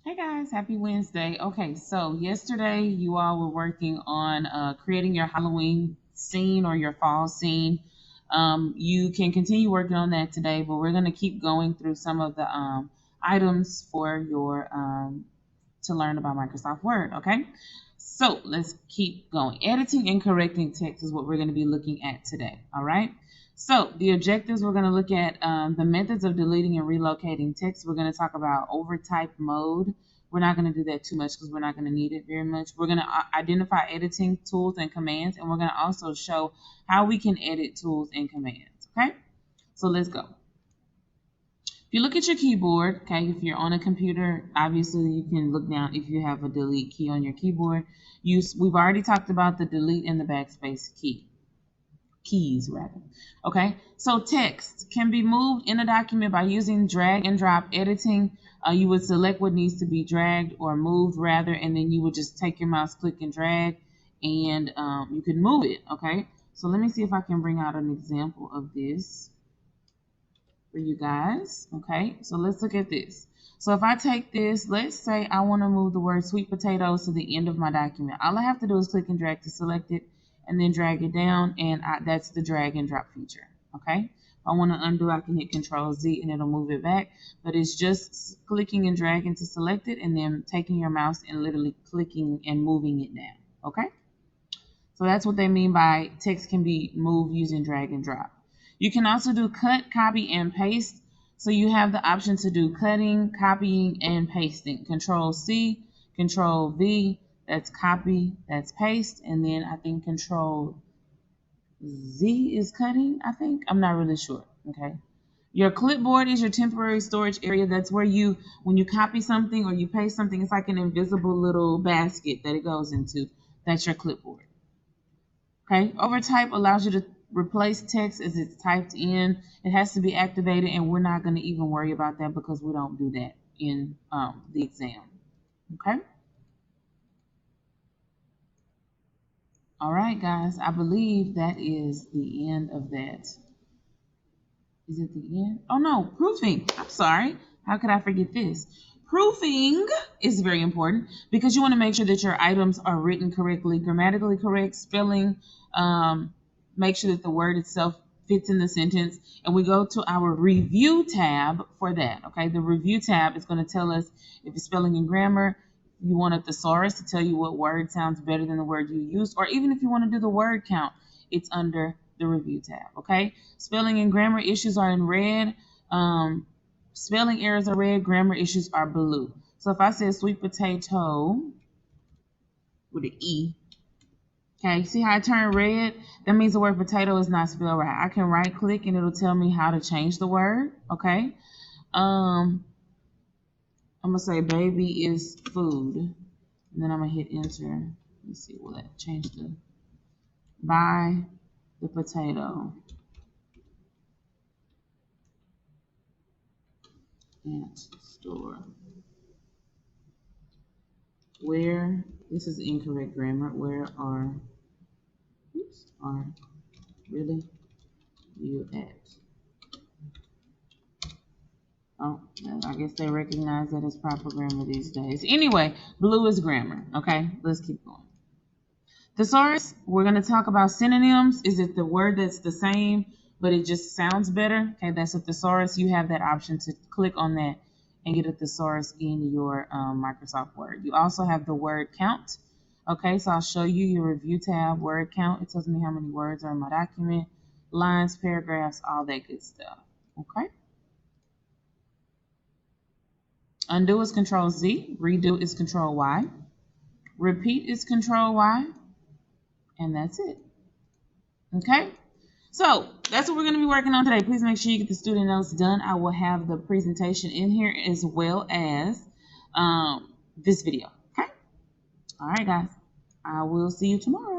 Hey guys, happy Wednesday. Okay, so yesterday you all were working on creating your Halloween scene or your fall scene. You can continue working on that today, but we're going to keep going through some of the items for your to learn about Microsoft Word. Okay, so let's keep going. Editing and correcting text is what we're going to be looking at today. All right. So the objectives, we're going to look at the methods of deleting and relocating text. We're going to talk about overtype mode. We're not going to do that too much because we're not going to need it very much. We're going to identify editing tools and commands, and we're going to also show how we can edit tools and commands. Okay, so let's go. If you look at your keyboard, okay, if you're on a computer, obviously you can look down if you have a delete key on your keyboard. We've already talked about the delete and the backspace keys rather. Okay, so text can be moved in a document by using drag and drop editing. You would select what needs to be dragged or moved rather, and then you would just take your mouse, click and drag, and you can move it. Okay, so let me see if I can bring out an example of this for you guys. Okay, so let's look at this. So if I take this, let's say I want to move the word sweet potatoes to the end of my document. All I have to do is click and drag to select it and then drag it down, and that's the drag and drop feature. Okay, if I want to undo, I can hit Control Z and it'll move it back, but it's just clicking and dragging to select it and then taking your mouse and literally clicking and moving it down. Okay, so that's what they mean by text can be moved using drag and drop. You can also do cut, copy, and paste. So you have the option to do cutting, copying, and pasting. Control C, Control V, that's copy, that's paste, and then I think Control Z is cutting, I think. I'm not really sure, okay? Your clipboard is your temporary storage area. That's where when you copy something or you paste something, it's like an invisible little basket that it goes into. That's your clipboard. Okay, overtype allows you to replace text as it's typed in. It has to be activated, and we're not going to even worry about that because we don't do that in the exam. Okay. All right, guys. I believe that is the end of that. Is it the end? Oh no, proofing. I'm sorry. How could I forget this? Proofing is very important because you want to make sure that your items are written correctly, grammatically correct, spelling, make sure that the word itself fits in the sentence. And we go to our review tab for that. Okay, the review tab is going to tell us if it's spelling and grammar. You want a thesaurus to tell you what word sounds better than the word you used, or even if you want to do the word count, it's under the review tab. Okay, spelling and grammar issues are in red. Spelling errors are red, grammar issues are blue. So if I say sweet potato with an E, okay, see how I turn red? That means the word potato is not spelled right. I can right click and it'll tell me how to change the word. Okay. I'm gonna say baby is food. And then I'm gonna hit enter. Let's see, will that change the buy the potato at store. Where, this is incorrect grammar, where are really you at? Oh, I guess they recognize that as proper grammar these days. Anyway, blue is grammar. Okay, let's keep going. Thesaurus, we're going to talk about synonyms. Is it the word that's the same, but it just sounds better? Okay, that's a thesaurus. You have that option to click on that and get a thesaurus in your Microsoft Word. You also have the word count. Okay, so I'll show you your review tab, word count. It tells me how many words are in my document, lines, paragraphs, all that good stuff. Okay. Undo is Control Z. Redo is Control Y. Repeat is Control Y. And that's it. Okay. So that's what we're going to be working on today. Please make sure you get the student notes done. I will have the presentation in here as well as this video. Okay. All right, guys. I will see you tomorrow.